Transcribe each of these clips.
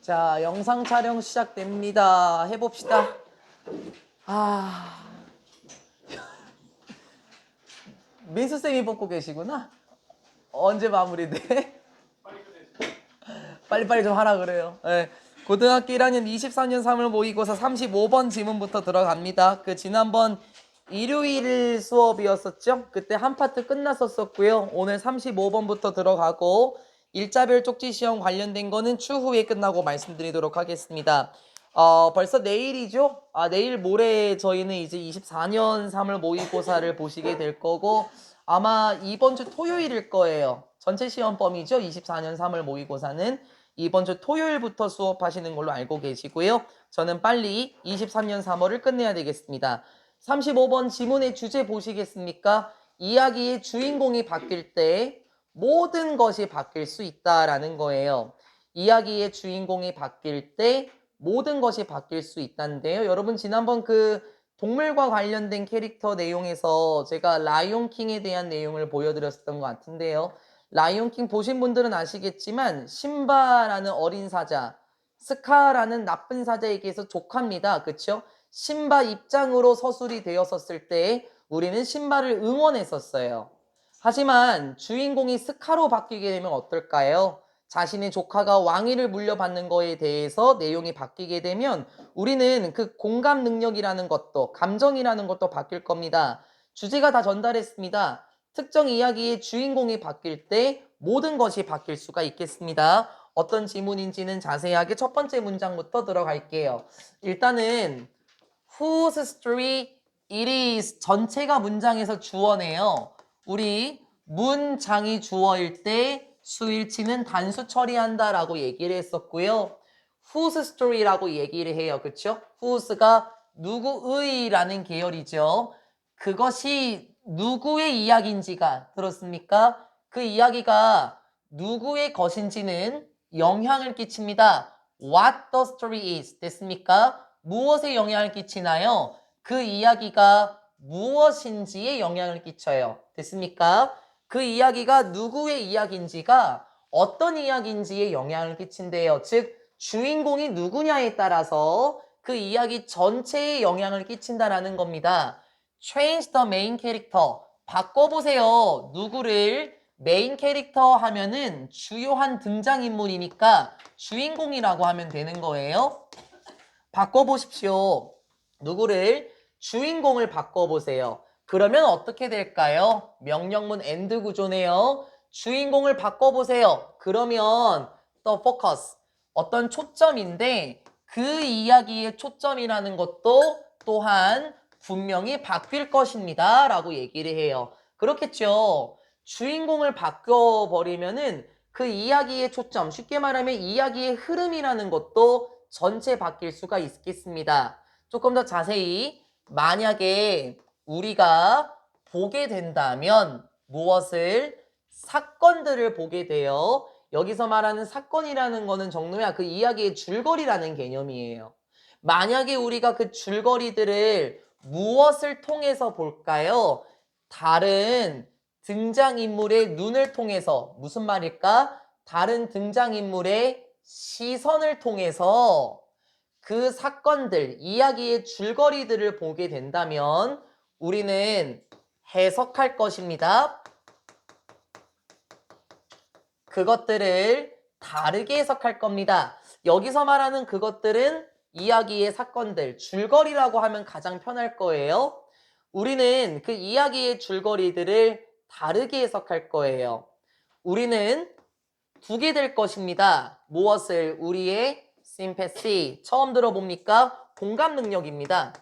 자, 영상 촬영 시작됩니다. 해봅시다. 민수쌤이 뽑고 계시구나? 언제 마무리돼? 빨리빨리 좀 하라 그래요. 네. 고등학교 1학년 24년 3월 모의고사 35번 지문부터 들어갑니다. 지난번 일요일 수업이었었죠? 그때 한 파트 끝났었고요. 오늘 35번부터 들어가고 일자별 쪽지 시험 관련된 거는 추후에 끝나고 말씀드리도록 하겠습니다. 벌써 내일이죠? 내일 모레 저희는 이제 24년 3월 모의고사를 보시게 될 거고 아마 이번 주 토요일일 거예요. 전체 시험 범위죠? 24년 3월 모의고사는 이번 주 토요일부터 수업하시는 걸로 알고 계시고요. 저는 빨리 23년 3월을 끝내야 되겠습니다. 35번 지문의 주제 보시겠습니까? 이야기의 주인공이 바뀔 때 모든 것이 바뀔 수 있다라는 거예요. 이야기의 주인공이 바뀔 때 모든 것이 바뀔 수 있다는데요. 여러분 지난번 동물과 관련된 캐릭터 내용에서 제가 라이온킹에 대한 내용을 보여드렸었던 것 같은데요. 라이온킹 보신 분들은 아시겠지만 심바라는 어린 사자, 스카라는 나쁜 사자에게서 조카입니다. 그쵸? 심바 입장으로 서술이 되었었을 때 우리는 심바를 응원했었어요. 하지만 주인공이 스카로 바뀌게 되면 어떨까요? 자신의 조카가 왕위를 물려받는 거에 대해서 내용이 바뀌게 되면 우리는 공감 능력이라는 것도 감정이라는 것도 바뀔 겁니다. 주제가 다 전달했습니다. 특정 이야기의 주인공이 바뀔 때 모든 것이 바뀔 수가 있겠습니다. 어떤 지문인지는 자세하게 첫 번째 문장부터 들어갈게요. 일단은 whose story it is 전체가 문장에서 주어네요. 우리 문장이 주어일 때 수일치는 단수 처리한다라고 얘기를 했었고요. whose story라고 얘기를 해요. 그쵸? whose가 누구의라는 계열이죠. 그것이 누구의 이야기인지가 들었습니까? 그 이야기가 누구의 것인지는 영향을 끼칩니다. What the story is 됐습니까? 무엇에 영향을 끼치나요? 그 이야기가 무엇인지에 영향을 끼쳐요. 됐습니까? 그 이야기가 누구의 이야기인지가 어떤 이야기인지에 영향을 끼친대요. 즉 주인공이 누구냐에 따라서 그 이야기 전체에 영향을 끼친다라는 겁니다. Change the main character. 바꿔보세요. 누구를 메인 캐릭터 하면은 주요한 등장인물이니까 주인공이라고 하면 되는 거예요. 바꿔보십시오. 누구를? 주인공을 바꿔보세요. 그러면 어떻게 될까요? 명령문 AND 구조네요. 주인공을 바꿔보세요. 그러면 the focus. 어떤 초점인데 그 이야기의 초점이라는 것도 또한 분명히 바뀔 것입니다. 라고 얘기를 해요. 그렇겠죠. 주인공을 바꿔버리면은 그 이야기의 초점, 쉽게 말하면 이야기의 흐름이라는 것도 전체 바뀔 수가 있겠습니다. 조금 더 자세히 만약에 우리가 보게 된다면 무엇을? 사건들을 보게 돼요. 여기서 말하는 사건이라는 거는 정로야 그 이야기의 줄거리라는 개념이에요. 만약에 우리가 그 줄거리들을 무엇을 통해서 볼까요? 다른 등장인물의 눈을 통해서 무슨 말일까? 다른 등장인물의 시선을 통해서 그 사건들, 이야기의 줄거리들을 보게 된다면 우리는 해석할 것입니다. 그것들을 다르게 해석할 겁니다. 여기서 말하는 그것들은 이야기의 사건들, 줄거리라고 하면 가장 편할 거예요. 우리는 그 이야기의 줄거리들을 다르게 해석할 거예요. 우리는 두게 될 것입니다. 무엇을? 우리의 sympathy. 처음 들어봅니까? 공감 능력입니다.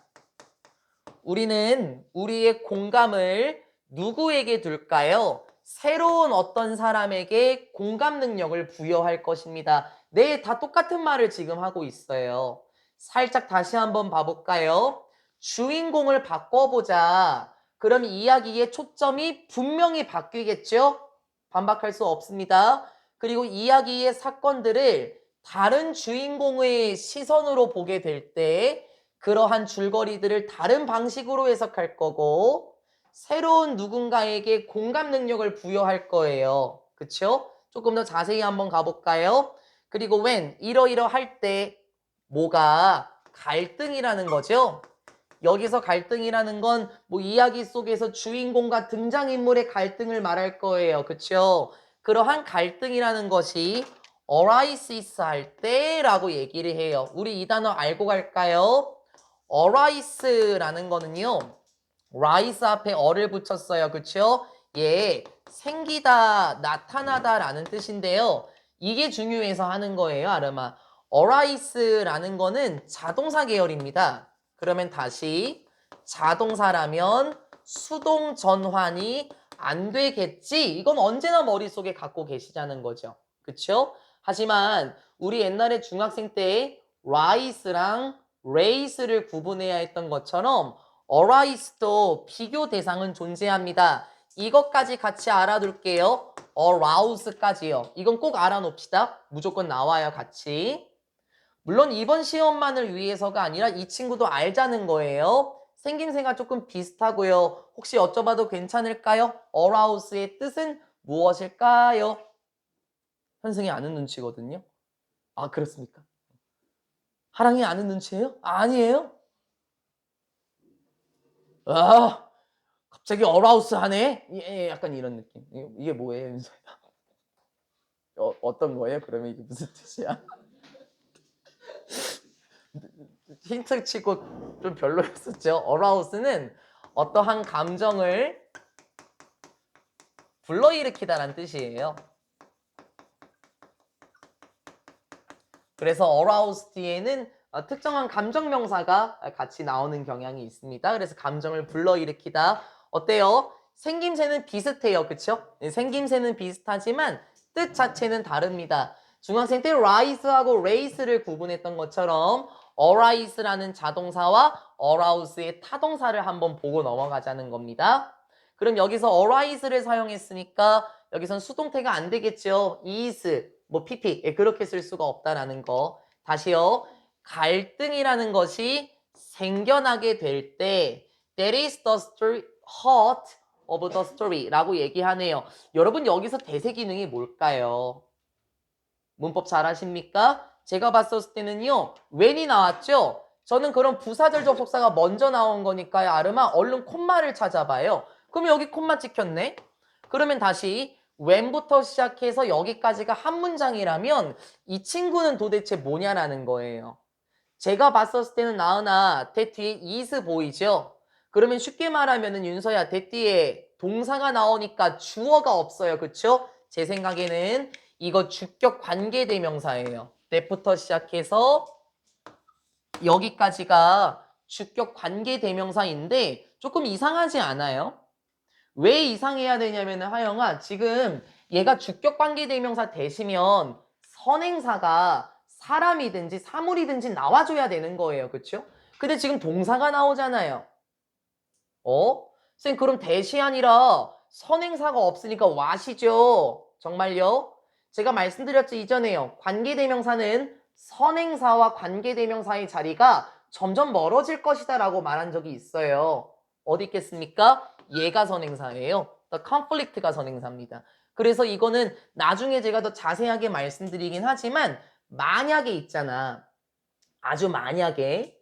우리는 우리의 공감을 누구에게 둘까요? 새로운 어떤 사람에게 공감 능력을 부여할 것입니다. 네, 다 똑같은 말을 지금 하고 있어요. 살짝 다시 한번 봐볼까요? 주인공을 바꿔보자. 그럼 이야기의 초점이 분명히 바뀌겠죠? 반박할 수 없습니다. 그리고 이야기의 사건들을 다른 주인공의 시선으로 보게 될 때 그러한 줄거리들을 다른 방식으로 해석할 거고 새로운 누군가에게 공감 능력을 부여할 거예요. 그쵸? 조금 더 자세히 한번 가볼까요? 그리고 when 이러이러할 때 뭐가 갈등이라는 거죠. 여기서 갈등이라는 건 뭐 이야기 속에서 주인공과 등장인물의 갈등을 말할 거예요. 그쵸? 그러한 갈등이라는 것이 arises 할 때라고 얘기를 해요. 우리 이 단어 알고 갈까요? arise라는 거는요. rise 앞에 어를 붙였어요. 그쵸? 예, 생기다, 나타나다 라는 뜻인데요. 이게 중요해서 하는 거예요, 아르마. arise라는 거는 자동사 계열입니다. 그러면 다시 자동사라면 수동 전환이 안 되겠지? 이건 언제나 머릿속에 갖고 계시자는 거죠. 그쵸? 하지만 우리 옛날에 중학생 때 rise랑 race를 구분해야 했던 것처럼 arise도 비교 대상은 존재합니다. 이것까지 같이 알아둘게요. arouse까지요. 이건 꼭 알아놓읍시다. 무조건 나와요, 같이. 물론 이번 시험만을 위해서가 아니라 이 친구도 알자는 거예요. 생김새가 조금 비슷하고요. 혹시 여쭤봐도 괜찮을까요? arouse의 뜻은 무엇일까요? 현승이 아는 눈치거든요. 아, 그렇습니까? 하랑이 아는 눈치예요? 아니에요? 아, 갑자기 어라우스 하네? 예, 약간 이런 느낌. 이게 뭐예요, 윤서야? 어떤 거예요? 그러면 이게 무슨 뜻이야? 힌트 치고 좀 별로였었죠. 어라우스는 어떠한 감정을 불러일으키다라는 뜻이에요. 그래서 어라우스 뒤에는 특정한 감정 명사가 같이 나오는 경향이 있습니다. 그래서 감정을 불러일으키다. 어때요? 생김새는 비슷해요. 그쵸? 생김새는 비슷하지만 뜻 자체는 다릅니다. 중학생 때 rise하고 race를 구분했던 것처럼 arise라는 자동사와 arouse의 타동사를 한번 보고 넘어가자는 겁니다. 그럼 여기서 arise를 사용했으니까 여기선 수동태가 안 되겠죠. is, 뭐 pp 그렇게 쓸 수가 없다라는 거. 다시요. 갈등이라는 것이 생겨나게 될 때 that is the story, heart of the story 라고 얘기하네요. 여러분 여기서 대세 기능이 뭘까요? 문법 잘 하십니까? 제가 봤었을 때는요. when이 나왔죠? 저는 그럼 부사절 접속사가 먼저 나온 거니까요. 아르마 얼른 콤마를 찾아봐요. 그럼 여기 콤마 찍혔네? 그러면 다시 when부터 시작해서 여기까지가 한 문장이라면 이 친구는 도대체 뭐냐라는 거예요. 제가 봤었을 때는 나은아, 대 뒤에 is 보이죠? 그러면 쉽게 말하면은 윤서야, 대 뒤에 동사가 나오니까 주어가 없어요. 그쵸? 제 생각에는 이거 주격 관계대명사예요. 때부터 시작해서 여기까지가 주격 관계대명사인데 조금 이상하지 않아요? 왜 이상해야 되냐면 하영아 지금 얘가 주격 관계대명사 대시면 선행사가 사람이든지 사물이든지 나와줘야 되는 거예요. 그쵸? 근데 지금 동사가 나오잖아요. 쌤 그럼 대시 아니라 선행사가 없으니까 what이죠. 정말요? 제가 말씀드렸죠 이전에요. 관계대명사는 선행사와 관계대명사의 자리가 점점 멀어질 것이다 라고 말한 적이 있어요. 어디 있겠습니까? 얘가 선행사예요. The conflict가 선행사입니다. 그래서 이거는 나중에 제가 더 자세하게 말씀드리긴 하지만 만약에 있잖아. 아주 만약에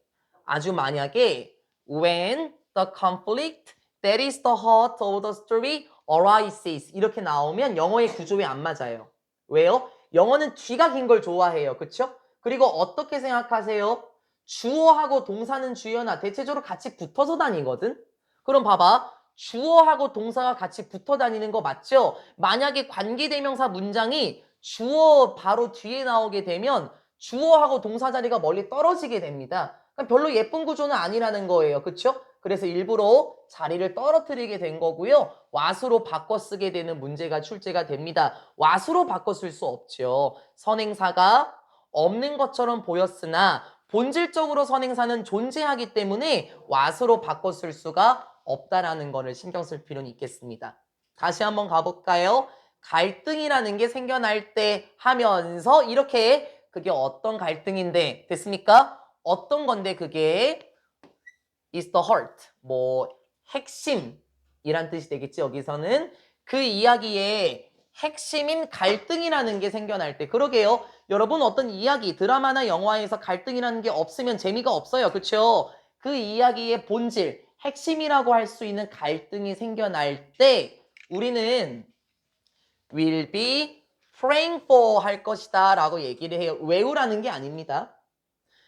when the conflict that is the heart of the story arises 이렇게 나오면 영어의 구조에 안 맞아요. 왜요? 영어는 뒤가 긴 걸 좋아해요. 그쵸? 그리고 어떻게 생각하세요? 주어하고 동사는 주연아 대체적으로 같이 붙어서 다니거든? 그럼 봐봐. 주어하고 동사가 같이 붙어 다니는 거 맞죠? 만약에 관계대명사 문장이 주어 바로 뒤에 나오게 되면 주어하고 동사 자리가 멀리 떨어지게 됩니다. 그러니까 별로 예쁜 구조는 아니라는 거예요. 그쵸? 그래서 일부러 자리를 떨어뜨리게 된 거고요. what으로 바꿔 쓰게 되는 문제가 출제가 됩니다. what으로 바꿔 쓸 수 없죠. 선행사가 없는 것처럼 보였으나 본질적으로 선행사는 존재하기 때문에 what으로 바꿔 쓸 수가 없다라는 거를 신경 쓸 필요는 있겠습니다. 다시 한번 가볼까요? 갈등이라는 게 생겨날 때 하면서 이렇게 그게 어떤 갈등인데 됐습니까? 어떤 건데 그게 is the heart 뭐 핵심이란 뜻이 되겠지 여기서는 그 이야기의 핵심인 갈등이라는 게 생겨날 때. 그러게요. 여러분 어떤 이야기, 드라마나 영화에서 갈등이라는 게 없으면 재미가 없어요. 그쵸? 그 이야기의 본질, 핵심이라고 할 수 있는 갈등이 생겨날 때 우리는 will be praying for 할 것이다 라고 얘기를 해요. 외우라는 게 아닙니다.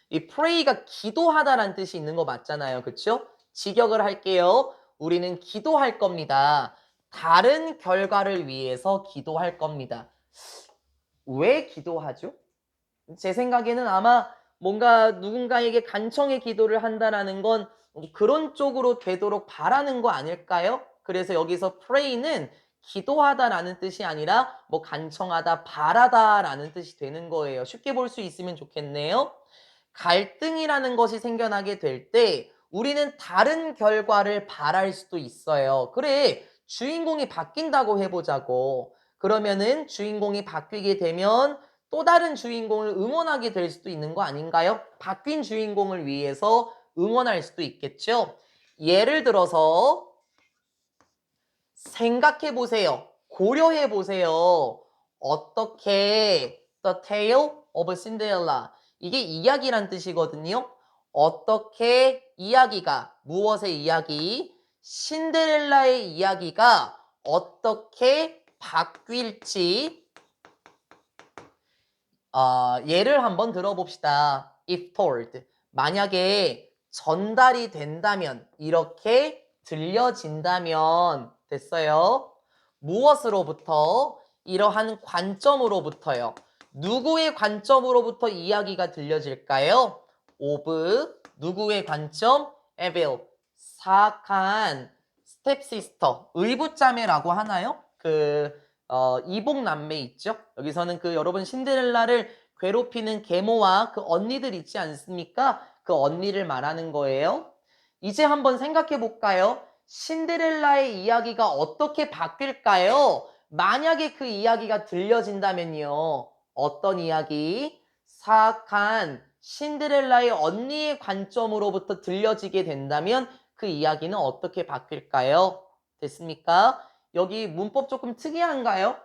이 pray가 기도하다라는 뜻이 있는 거 맞잖아요. 그쵸? 직역을 할게요. 우리는 기도할 겁니다. 다른 결과를 위해서 기도할 겁니다. 왜 기도하죠? 제 생각에는 아마 뭔가 누군가에게 간청의 기도를 한다라는 건 그런 쪽으로 되도록 바라는 거 아닐까요? 그래서 여기서 pray는 기도하다라는 뜻이 아니라 뭐 간청하다, 바라다라는 뜻이 되는 거예요. 쉽게 볼 수 있으면 좋겠네요. 갈등이라는 것이 생겨나게 될 때 우리는 다른 결과를 바랄 수도 있어요. 그래, 주인공이 바뀐다고 해보자고. 그러면은 주인공이 바뀌게 되면 또 다른 주인공을 응원하게 될 수도 있는 거 아닌가요? 바뀐 주인공을 위해서 응원할 수도 있겠죠? 예를 들어서 생각해 보세요. 고려해 보세요. 어떻게 The Tale of Cinderella 이게 이야기란 뜻이거든요. 어떻게 이야기가 무엇의 이야기? 신데렐라의 이야기가 어떻게 바뀔지 예를 한번 들어봅시다. If told 만약에 전달이 된다면 이렇게 들려진다면 됐어요. 무엇으로부터? 이러한 관점으로부터요. 누구의 관점으로부터 이야기가 들려질까요? of 누구의 관점? evil 사악한 스텝시스터 의붓자매라고 하나요? 이복남매 있죠? 여기서는 여러분 신데렐라를 괴롭히는 계모와 그 언니들 있지 않습니까? 그 언니를 말하는 거예요. 이제 한번 생각해 볼까요? 신데렐라의 이야기가 어떻게 바뀔까요? 만약에 그 이야기가 들려진다면요. 어떤 이야기? 사악한 신데렐라의 언니의 관점으로부터 들려지게 된다면 그 이야기는 어떻게 바뀔까요? 됐습니까? 여기 문법 조금 특이한가요?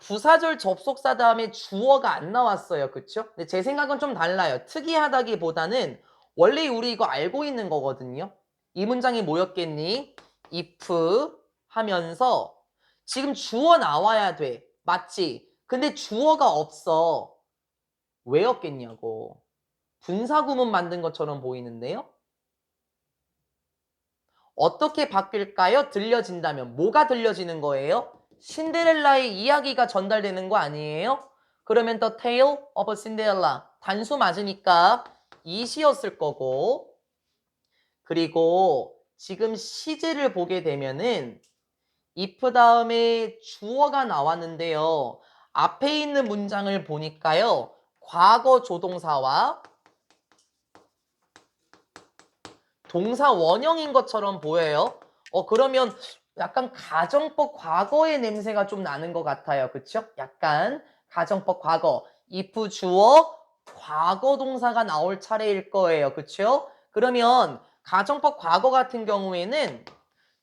부사절 접속사 다음에 주어가 안 나왔어요. 그쵸? 근데 제 생각은 좀 달라요. 특이하다기보다는 원래 우리 이거 알고 있는 거거든요. 이 문장이 뭐였겠니? if 하면서 지금 주어 나와야 돼. 맞지? 근데 주어가 없어. 왜였겠냐고. 분사구문 만든 것처럼 보이는데요. 어떻게 바뀔까요? 들려진다면 뭐가 들려지는 거예요? 신데렐라의 이야기가 전달되는 거 아니에요? 그러면 The Tale of Cinderella 단수 맞으니까 이시였을 거고 그리고 지금 시제를 보게 되면은 if 다음에 주어가 나왔는데요. 앞에 있는 문장을 보니까요. 과거 조동사와 동사 원형인 것처럼 보여요. 그러면 약간 가정법 과거의 냄새가 좀 나는 것 같아요. 그쵸? 약간 가정법 과거. if 주어 과거 동사가 나올 차례일 거예요. 그쵸? 그러면 가정법 과거 같은 경우에는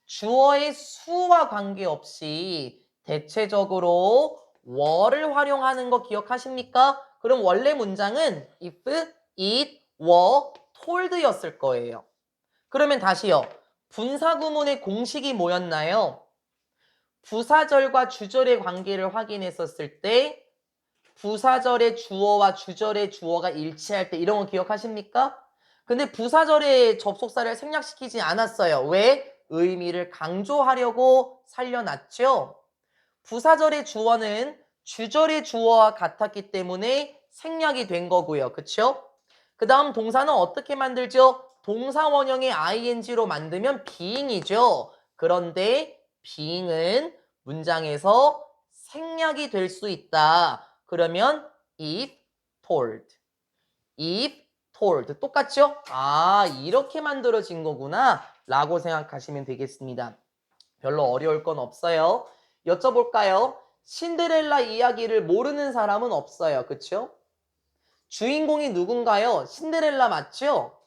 주어의 수와 관계없이 대체적으로 were를 활용하는 거 기억하십니까? 그럼 원래 문장은 if, it, were, told였을 거예요. 그러면 다시요. 분사구문의 공식이 뭐였나요? 부사절과 주절의 관계를 확인했었을 때 부사절의 주어와 주절의 주어가 일치할 때 이런 거 기억하십니까? 근데 부사절의 접속사를 생략시키지 않았어요. 왜? 의미를 강조하려고 살려놨죠. 부사절의 주어는 주절의 주어와 같았기 때문에 생략이 된 거고요. 그쵸? 그 다음 동사는 어떻게 만들죠? 동사 원형의 ing로 만들면 being이죠. 그런데 being은 문장에서 생략이 될 수 있다. 그러면 if told, if told 똑같죠? 이렇게 만들어진 거구나 라고 생각하시면 되겠습니다. 별로 어려울 건 없어요. 여쭤볼까요? 신데렐라 이야기를 모르는 사람은 없어요. 그쵸? 주인공이 누군가요? 신데렐라 맞죠?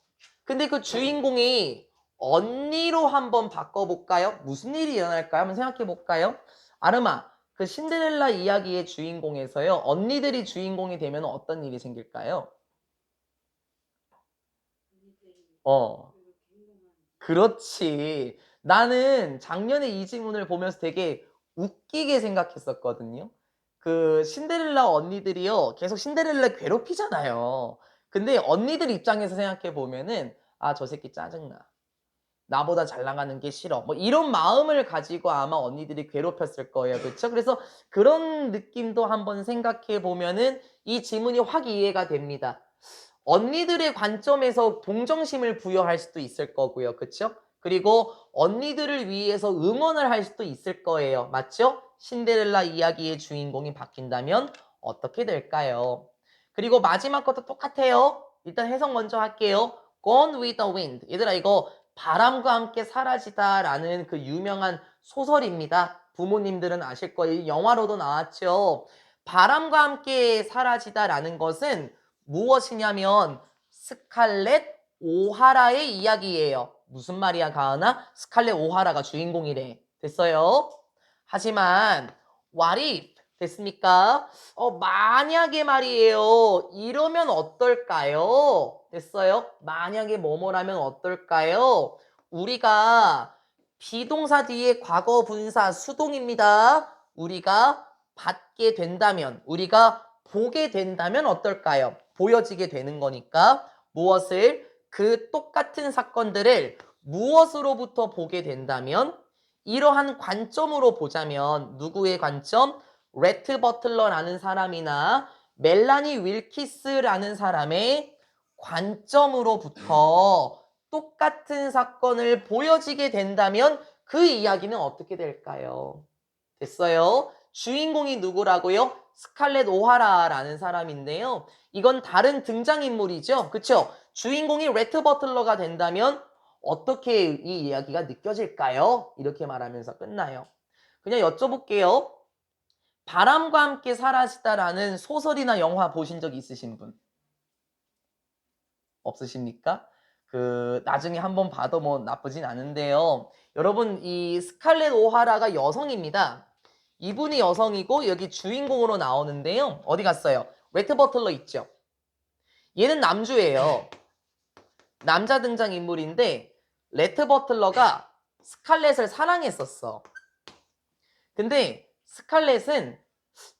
근데 그 주인공이 언니로 한번 바꿔볼까요? 무슨 일이 일어날까요? 한번 생각해볼까요? 아르마, 그 신데렐라 이야기의 주인공에서요. 언니들이 주인공이 되면 어떤 일이 생길까요? 어, 그렇지. 나는 작년에 이 질문을 보면서 되게 웃기게 생각했었거든요. 그 신데렐라 언니들이요. 계속 신데렐라 괴롭히잖아요. 근데 언니들 입장에서 생각해 보면은 아, 저 새끼 짜증나. 나보다 잘 나가는 게 싫어. 뭐 이런 마음을 가지고 아마 언니들이 괴롭혔을 거예요. 그렇죠? 그래서 그런 느낌도 한번 생각해 보면은 이 지문이 확 이해가 됩니다. 언니들의 관점에서 동정심을 부여할 수도 있을 거고요. 그렇죠? 그리고 언니들을 위해서 응원을 할 수도 있을 거예요. 맞죠? 신데렐라 이야기의 주인공이 바뀐다면 어떻게 될까요? 그리고 마지막 것도 똑같아요. 일단 해석 먼저 할게요. Gone with the wind. 얘들아 이거 바람과 함께 사라지다라는 그 유명한 소설입니다. 부모님들은 아실 거예요. 영화로도 나왔죠. 바람과 함께 사라지다라는 것은 무엇이냐면 스칼렛 오하라의 이야기예요. 무슨 말이야, 가은아? 스칼렛 오하라가 주인공이래. 됐어요? 하지만 what if 됐습니까? 만약에 말이에요. 이러면 어떨까요? 됐어요? 만약에 뭐뭐라면 어떨까요? 우리가 비동사 뒤에 과거 분사 수동입니다. 우리가 받게 된다면, 우리가 보게 된다면 어떨까요? 보여지게 되는 거니까 무엇을 그 똑같은 사건들을 무엇으로부터 보게 된다면 이러한 관점으로 보자면 누구의 관점? 레트 버틀러라는 사람이나 멜라니 윌키스라는 사람의 관점으로부터 똑같은 사건을 보여지게 된다면 그 이야기는 어떻게 될까요? 됐어요? 주인공이 누구라고요? 스칼렛 오하라라는 사람인데요. 이건 다른 등장인물이죠. 그쵸? 주인공이 레트 버틀러가 된다면 어떻게 이 이야기가 느껴질까요? 이렇게 말하면서 끝나요. 그냥 여쭤볼게요. 바람과 함께 사라지다라는 소설이나 영화 보신 적 있으신 분? 없으십니까? 나중에 한번 봐도 뭐 나쁘진 않은데요. 여러분, 이 스칼렛 오하라가 여성입니다. 이분이 여성이고 여기 주인공으로 나오는데요. 어디 갔어요? 레트 버틀러 있죠? 얘는 남주예요. 남자 등장인물인데 레트 버틀러가 스칼렛을 사랑했었어. 근데 스칼렛은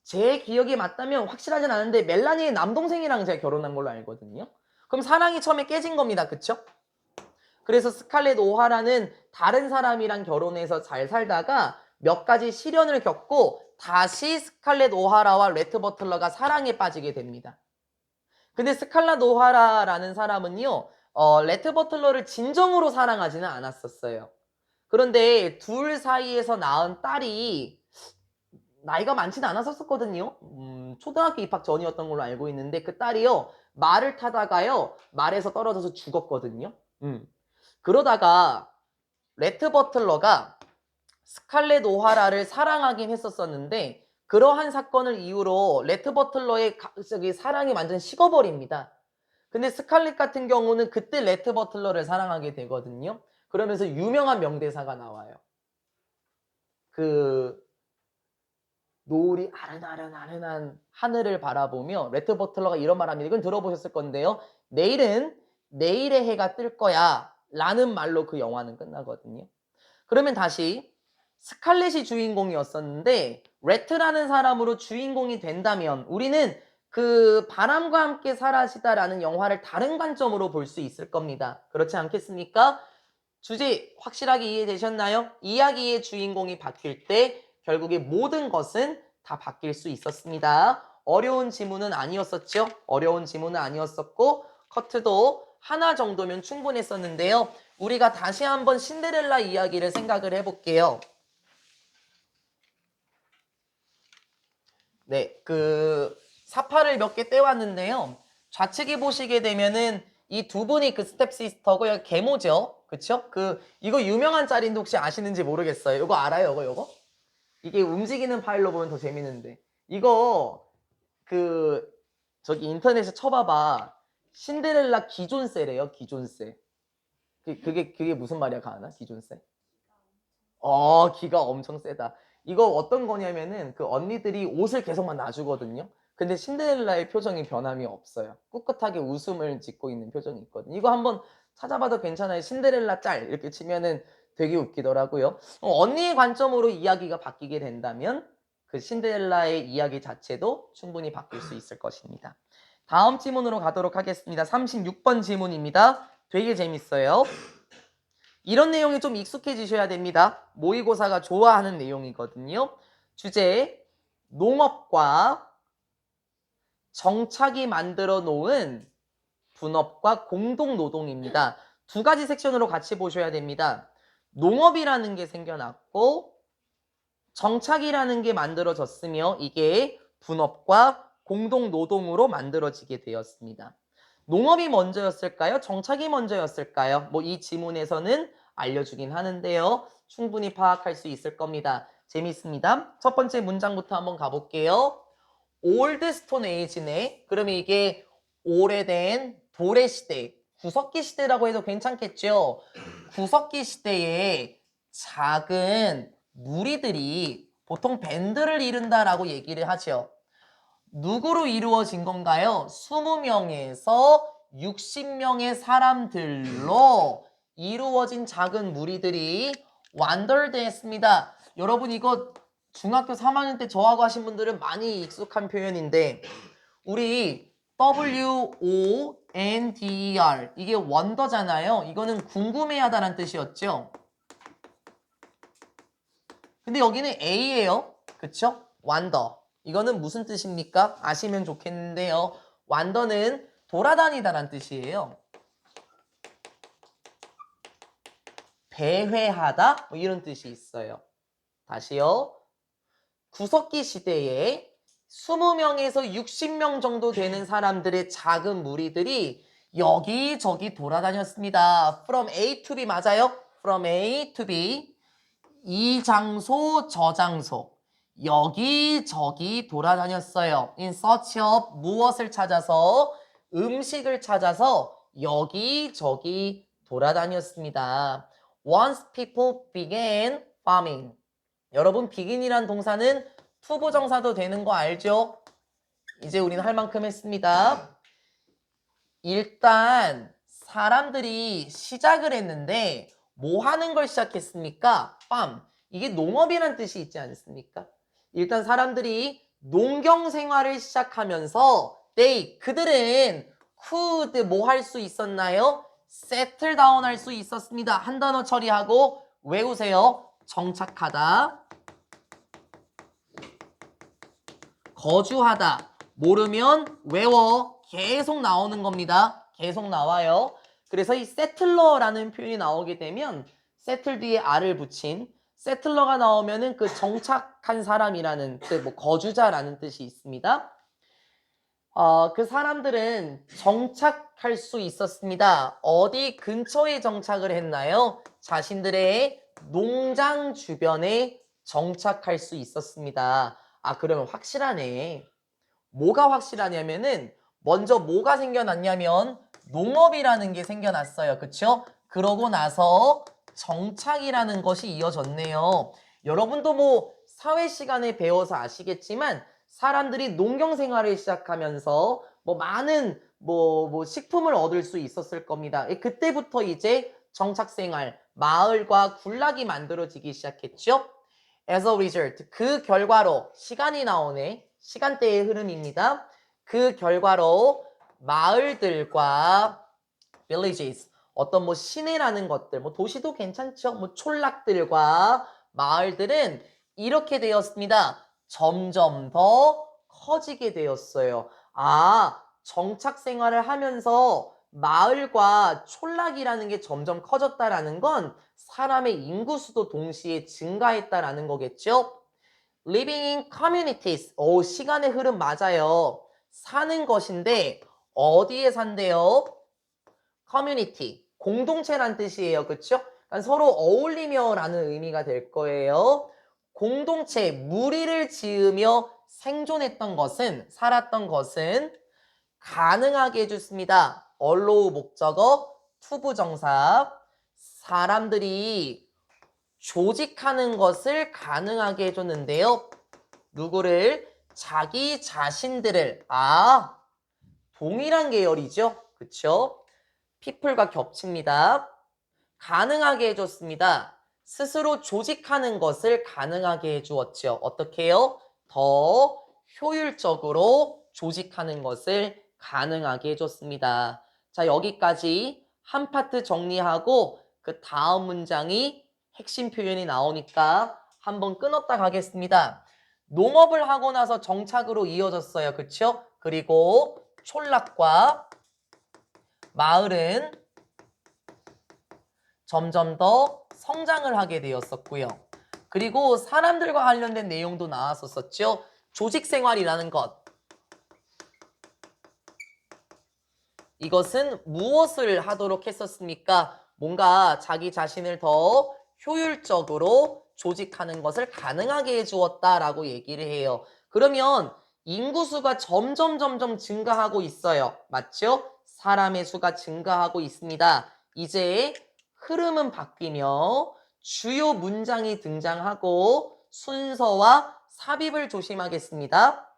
제 기억이 맞다면 확실하진 않은데 멜라니의 남동생이랑 제가 결혼한 걸로 알거든요. 그럼 사랑이 처음에 깨진 겁니다. 그쵸? 그래서 스칼렛 오하라는 다른 사람이랑 결혼해서 잘 살다가 몇 가지 시련을 겪고 다시 스칼렛 오하라와 레트 버틀러가 사랑에 빠지게 됩니다. 근데 스칼렛 오하라라는 사람은요, 레트 버틀러를 진정으로 사랑하지는 않았었어요. 그런데 둘 사이에서 낳은 딸이 나이가 많지는 않았었거든요. 초등학교 입학 전이었던 걸로 알고 있는데 그 딸이요, 말을 타다가요, 말에서 떨어져서 죽었거든요. 그러다가 레트 버틀러가 스칼렛 오하라를 사랑하긴 했었었는데 그러한 사건을 이유로 레트 버틀러의 사랑이 완전 식어버립니다. 근데 스칼렛 같은 경우는 그때 레트 버틀러를 사랑하게 되거든요. 그러면서 유명한 명대사가 나와요. 노을이 아른아른아른한 하늘을 바라보며 레트 버틀러가 이런 말합니다. 이건 들어보셨을 건데요. 내일은 내일의 해가 뜰 거야 라는 말로 그 영화는 끝나거든요. 그러면 다시 스칼렛이 주인공이었었는데 레트라는 사람으로 주인공이 된다면 우리는 그 바람과 함께 사라지다라는 영화를 다른 관점으로 볼 수 있을 겁니다. 그렇지 않겠습니까? 주제 확실하게 이해되셨나요? 이야기의 주인공이 바뀔 때 결국에 모든 것은 다 바뀔 수 있었습니다. 어려운 지문은 아니었었죠? 어려운 지문은 아니었었고 커트도 하나 정도면 충분했었는데요. 우리가 다시 한번 신데렐라 이야기를 생각을 해볼게요. 네, 사파를 몇 개 떼왔는데요. 좌측에 보시게 되면은 이 두 분이 그 스텝시스터고 계모죠. 그쵸? 이거 유명한 짤인데 혹시 아시는지 모르겠어요. 이거 알아요? 이거? 이게 움직이는 파일로 보면 더 재밌는데. 이거 저기 인터넷에 쳐봐봐. 신데렐라 기존세래요. 기존세. 그게 무슨 말이야, 가은아? 기존세? 기가 엄청 세다. 이거 어떤 거냐면은 그 언니들이 옷을 계속만 놔주거든요. 근데 신데렐라의 표정이 변함이 없어요. 꿋꿋하게 웃음을 짓고 있는 표정이 있거든요. 이거 한번 찾아봐도 괜찮아요. 신데렐라 짤 이렇게 치면은 되게 웃기더라고요. 언니의 관점으로 이야기가 바뀌게 된다면 그 신데렐라의 이야기 자체도 충분히 바뀔 수 있을 것입니다. 다음 질문으로 가도록 하겠습니다. 36번 질문입니다. 되게 재밌어요. 이런 내용이 좀 익숙해지셔야 됩니다. 모의고사가 좋아하는 내용이거든요. 주제, 농업과 정착이 만들어 놓은 분업과 공동노동입니다. 두 가지 섹션으로 같이 보셔야 됩니다. 농업이라는 게 생겨났고 정착이라는 게 만들어졌으며 이게 분업과 공동노동으로 만들어지게 되었습니다. 농업이 먼저였을까요? 정착이 먼저였을까요? 뭐 이 지문에서는 알려주긴 하는데요. 충분히 파악할 수 있을 겁니다. 재밌습니다. 첫 번째 문장부터 한번 가볼게요. 올드 스톤 에이지네. 그러면 이게 오래된 도래 시대, 구석기 시대라고 해도 괜찮겠죠? 구석기 시대에 작은 무리들이 보통 밴드를 이룬다라고 얘기를 하죠. 누구로 이루어진 건가요? 20명에서 60명의 사람들로 이루어진 작은 무리들이 완덜됐습니다. 여러분 이거 중학교 3학년 때 저하고 하신 분들은 많이 익숙한 표현인데 우리 WONDER 이게 원더잖아요. 이거는 궁금해하다라는 뜻이었죠. 근데 여기는 A예요. 그쵸? 완더. 이거는 무슨 뜻입니까? 아시면 좋겠는데요. 완더는 돌아다니다란 뜻이에요. 배회하다 뭐 이런 뜻이 있어요. 다시요. 구석기 시대에 20명에서 60명 정도 되는 사람들의 작은 무리들이 여기저기 돌아다녔습니다. From A to B 맞아요? From A to B. 이 장소 저 장소 여기저기 돌아다녔어요. In search of 무엇을 찾아서 음식을 찾아서 여기저기 돌아다녔습니다. Once people began farming. 여러분 begin이란 동사는 투부정사도 되는 거 알죠? 이제 우리는 할 만큼 했습니다. 일단 사람들이 시작을 했는데 뭐 하는 걸 시작했습니까? farm. 이게 농업이란 뜻이 있지 않습니까? 일단 사람들이 농경 생활을 시작하면서 그들은 could 뭐 할 수 있었나요? settle down 할 수 있었습니다. 한 단어 처리하고 외우세요. 정착하다, 거주하다. 모르면 외워. 계속 나오는 겁니다. 계속 나와요. 그래서 이 settler라는 표현이 나오게 되면 settle 뒤에 r을 붙인 settler가 나오면은 그 정착한 사람이라는 뜻, 뭐 거주자라는 뜻이 있습니다. 그 사람들은 정착할 수 있었습니다. 어디 근처에 정착을 했나요? 자신들의 농장 주변에 정착할 수 있었습니다. 그러면 확실하네. 뭐가 확실하냐면은 먼저 뭐가 생겨났냐면 농업이라는 게 생겨났어요. 그쵸? 그러고 나서 정착이라는 것이 이어졌네요. 여러분도 뭐 사회 시간에 배워서 아시겠지만 사람들이 농경 생활을 시작하면서 뭐 많은 뭐 식품을 얻을 수 있었을 겁니다. 그때부터 이제 정착 생활, 마을과 군락이 만들어지기 시작했죠. As a result, 그 결과로 시간이 나오네. 시간대의 흐름입니다. 그 결과로 마을들과 villages, 어떤 뭐 시내라는 것들, 뭐 도시도 괜찮죠. 뭐 촌락들과 마을들은 이렇게 되었습니다. 점점 더 커지게 되었어요. 정착 생활을 하면서 마을과 촌락이라는 게 점점 커졌다라는 건 사람의 인구수도 동시에 증가했다라는 거겠죠? Living in communities. 시간의 흐름 맞아요. 사는 것인데 어디에 산대요? community. 공동체란 뜻이에요. 그쵸? 그러니까 서로 어울리며 라는 의미가 될 거예요. 공동체, 무리를 지으며 생존했던 것은, 살았던 것은 가능하게 해줬습니다. allow 목적어, 투부정사. 사람들이 조직하는 것을 가능하게 해줬는데요. 누구를? 자기 자신들을. 동일한 계열이죠. 그쵸? people과 겹칩니다. 가능하게 해줬습니다. 스스로 조직하는 것을 가능하게 해주었죠. 어떻게 해요? 더 효율적으로 조직하는 것을 가능하게 해줬습니다. 자, 여기까지 한 파트 정리하고 그 다음 문장이 핵심 표현이 나오니까 한번 끊었다 가겠습니다. 농업을 하고 나서 정착으로 이어졌어요. 그쵸? 그리고 촌락과 마을은 점점 더 성장을 하게 되었었고요. 그리고 사람들과 관련된 내용도 나왔었죠. 조직생활이라는 것. 이것은 무엇을 하도록 했었습니까? 뭔가 자기 자신을 더 효율적으로 조직하는 것을 가능하게 해주었다라고 얘기를 해요. 그러면 인구수가 점점 증가하고 있어요. 맞죠? 사람의 수가 증가하고 있습니다. 이제 흐름은 바뀌며 주요 문장이 등장하고 순서와 삽입을 조심하겠습니다.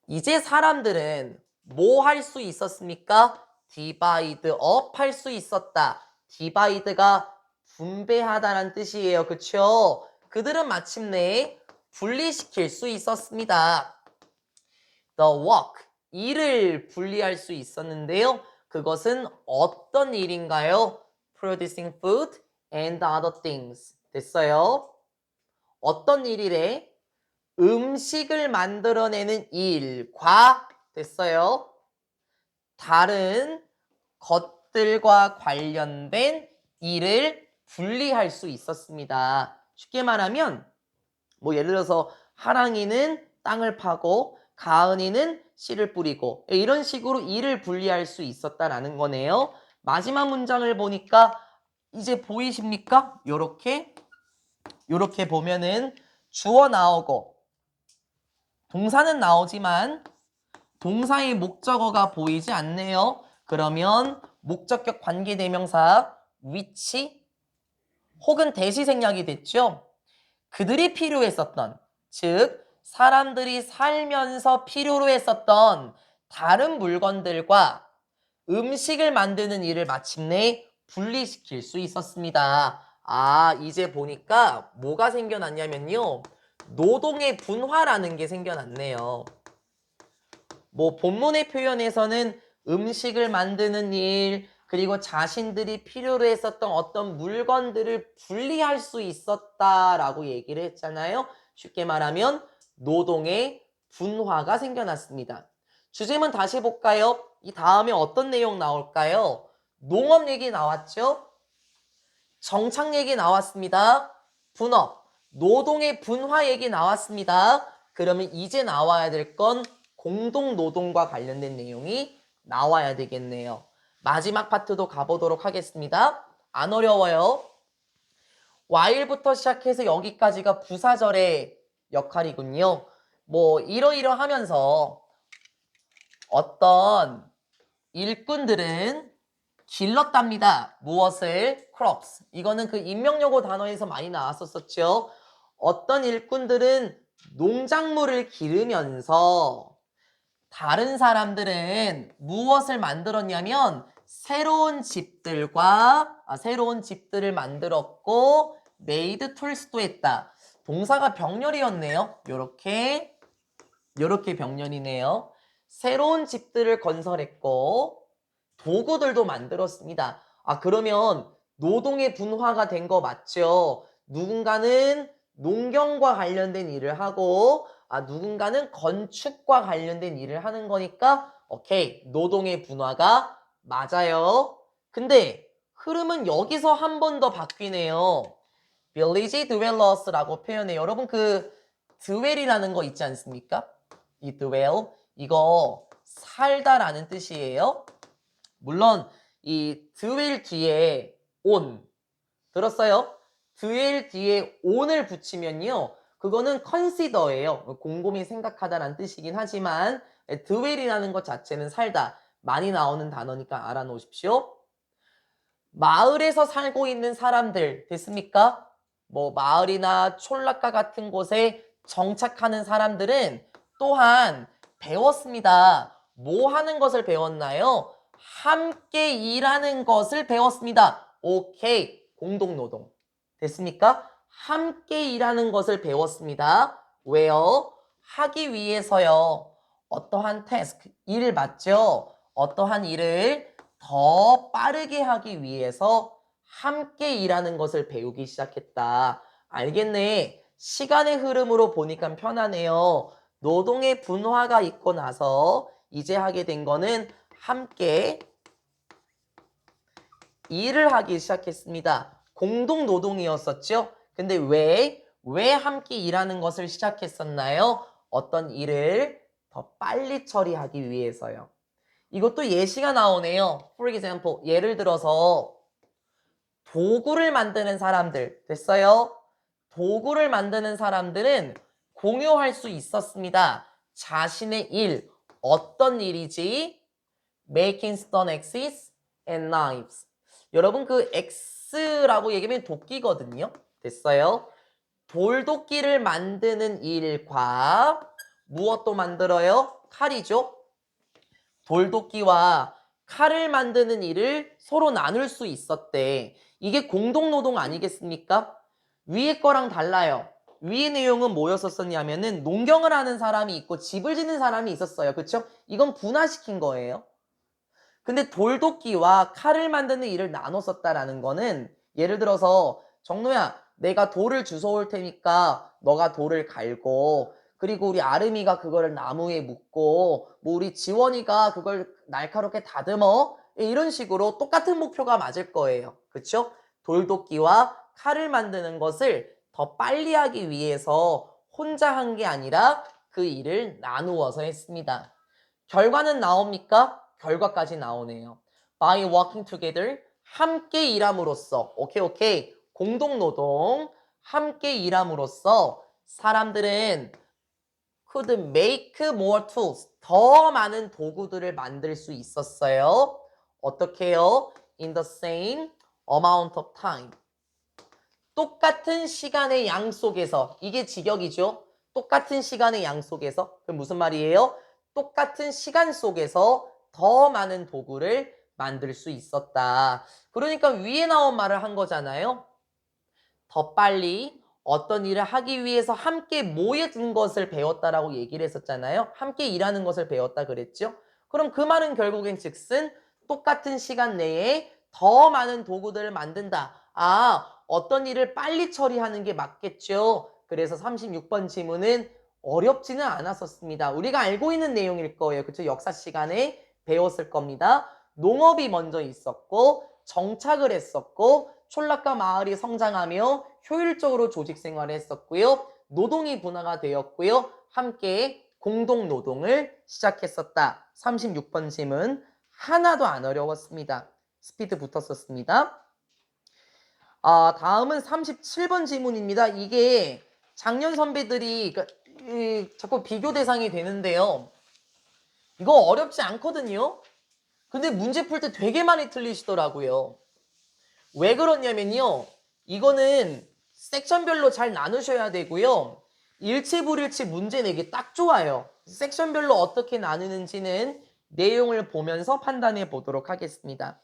이제 사람들은 뭐 할 수 있었습니까? divide up 할 수 있었다. divide가 분배하다란 뜻이에요. 그쵸? 그들은 마침내 분리시킬 수 있었습니다. the work, 일을 분리할 수 있었는데요. 그것은 어떤 일인가요? producing food and other things. 됐어요? 어떤 일이래? 음식을 만들어내는 일과 됐어요. 다른 것들과 관련된 일을 분리할 수 있었습니다. 쉽게 말하면 뭐 예를 들어서 하랑이는 땅을 파고 가은이는 씨를 뿌리고 이런 식으로 일을 분리할 수 있었다라는 거네요. 마지막 문장을 보니까 이제 보이십니까? 요렇게 보면은 주어 나오고 동사는 나오지만 동사의 목적어가 보이지 않네요. 그러면 목적격 관계대명사 which 혹은 대시생략이 됐죠. 그들이 필요했었던, 즉 사람들이 살면서 필요로 했었던 다른 물건들과 음식을 만드는 일을 마침내 분리시킬 수 있었습니다. 이제 보니까 뭐가 생겨났냐면요. 노동의 분화라는 게 생겨났네요. 뭐 본문의 표현에서는 음식을 만드는 일, 그리고 자신들이 필요로 했었던 어떤 물건들을 분리할 수 있었다라고 얘기를 했잖아요. 쉽게 말하면 노동의 분화가 생겨났습니다. 주제문 다시 볼까요? 이 다음에 어떤 내용 나올까요? 농업 얘기 나왔죠? 정착 얘기 나왔습니다. 분업, 노동의 분화 얘기 나왔습니다. 그러면 이제 나와야 될 건 공동노동과 관련된 내용이 나와야 되겠네요. 마지막 파트도 가보도록 하겠습니다. 안 어려워요. while부터 시작해서 여기까지가 부사절의 역할이군요. 뭐 이러이러하면서 어떤 일꾼들은 길렀답니다. 무엇을? crops. 이거는 그 인명용어 단어에서 많이 나왔었죠. 어떤 일꾼들은 농작물을 기르면서 다른 사람들은 무엇을 만들었냐면 새로운 집들을 만들었고 made tools도 했다. 동사가 병렬이었네요. 요렇게 병렬이네요. 새로운 집들을 건설했고 도구들도 만들었습니다. 그러면 노동의 분화가 된 거 맞죠? 누군가는 농경과 관련된 일을 하고 누군가는 건축과 관련된 일을 하는 거니까 오케이, 노동의 분화가 맞아요. 근데 흐름은 여기서 한 번 더 바뀌네요. village dwellers라고 표현해요. 여러분 그 dwell이라는 거 있지 않습니까? 이 dwell, 이거 살다라는 뜻이에요. 물론 이 dwell 뒤에 on 들었어요? dwell 뒤에 on을 붙이면요, 그거는 consider예요. 곰곰이 생각하다라는 뜻이긴 하지만 dwell이라는 것 자체는 살다, 많이 나오는 단어니까 알아놓으십시오. 마을에서 살고 있는 사람들 됐습니까? 뭐 마을이나 촌락가 같은 곳에 정착하는 사람들은 또한 배웠습니다. 뭐 하는 것을 배웠나요? 함께 일하는 것을 배웠습니다. 오케이. 공동노동. 됐습니까? 함께 일하는 것을 배웠습니다. 왜요? 하기 위해서요. 어떠한 태스크, 일 맞죠? 어떠한 일을 더 빠르게 하기 위해서 함께 일하는 것을 배우기 시작했다. 알겠네. 시간의 흐름으로 보니까 편하네요. 노동의 분화가 있고 나서 이제 하게 된 거는 함께 일을 하기 시작했습니다. 공동 노동이었었죠. 근데 왜 함께 일하는 것을 시작했었나요? 어떤 일을 더 빨리 처리하기 위해서요. 이것도 예시가 나오네요. For example, 예를 들어서 도구를 만드는 사람들 됐어요? 도구를 만드는 사람들은 공유할 수 있었습니다. 자신의 일, 어떤 일이지? Making stone axes and knives. 여러분 그 X라고 얘기하면 도끼거든요. 됐어요? 돌도끼를 만드는 일과 무엇도 만들어요? 칼이죠. 돌도끼와 칼을 만드는 일을 서로 나눌 수 있었대. 이게 공동노동 아니겠습니까? 위에 거랑 달라요. 위의 내용은 뭐였었냐면은 농경을 하는 사람이 있고 집을 짓는 사람이 있었어요. 그쵸? 이건 분화시킨 거예요. 근데 돌도끼와 칼을 만드는 일을 나눠 썼다라는 거는 예를 들어서 정노야 내가 돌을 주워올 테니까 너가 돌을 갈고 그리고 우리 아름이가 그거를 나무에 묶고 뭐 우리 지원이가 그걸 날카롭게 다듬어 이런 식으로 똑같은 목표가 맞을 거예요. 그쵸? 돌도끼와 칼을 만드는 것을 더 빨리 하기 위해서 혼자 한 게 아니라 그 일을 나누어서 했습니다. 결과는 나옵니까? 결과까지 나오네요. By working together, 함께 일함으로써, 오케이. 공동노동, 함께 일함으로써 사람들은 could make more tools, 더 많은 도구들을 만들 수 있었어요. 어떻게요? In the same amount of time. 똑같은 시간의 양 속에서, 이게 직역이죠. 똑같은 시간의 양 속에서, 그럼 무슨 말이에요? 똑같은 시간 속에서 더 많은 도구를 만들 수 있었다. 그러니까 위에 나온 말을 한 거잖아요. 더 빨리 어떤 일을 하기 위해서 함께 모여든 것을 배웠다라고 얘기를 했었잖아요. 함께 일하는 것을 배웠다 그랬죠. 그럼 그 말은 결국엔 즉슨 똑같은 시간 내에 더 많은 도구들을 만든다. 어떤 일을 빨리 처리하는 게 맞겠죠. 그래서 36번 지문은 어렵지는 않았었습니다. 우리가 알고 있는 내용일 거예요. 그쵸? 역사 시간에 배웠을 겁니다. 농업이 먼저 있었고 정착을 했었고 촌락가 마을이 성장하며 효율적으로 조직 생활을 했었고요. 노동이 분화가 되었고요. 함께 공동노동을 시작했었다. 36번 질문 하나도 안 어려웠습니다. 스피드 붙었었습니다. 다음은 37번 질문입니다. 이게 작년 선배들이 자꾸 비교 대상이 되는데요. 이거 어렵지 않거든요. 근데 문제 풀 때 되게 많이 틀리시더라고요. 왜 그러냐면요. 이거는 섹션별로 잘 나누셔야 되고요. 일치불일치 문제 내기 딱 좋아요. 섹션별로 어떻게 나누는지는 내용을 보면서 판단해 보도록 하겠습니다.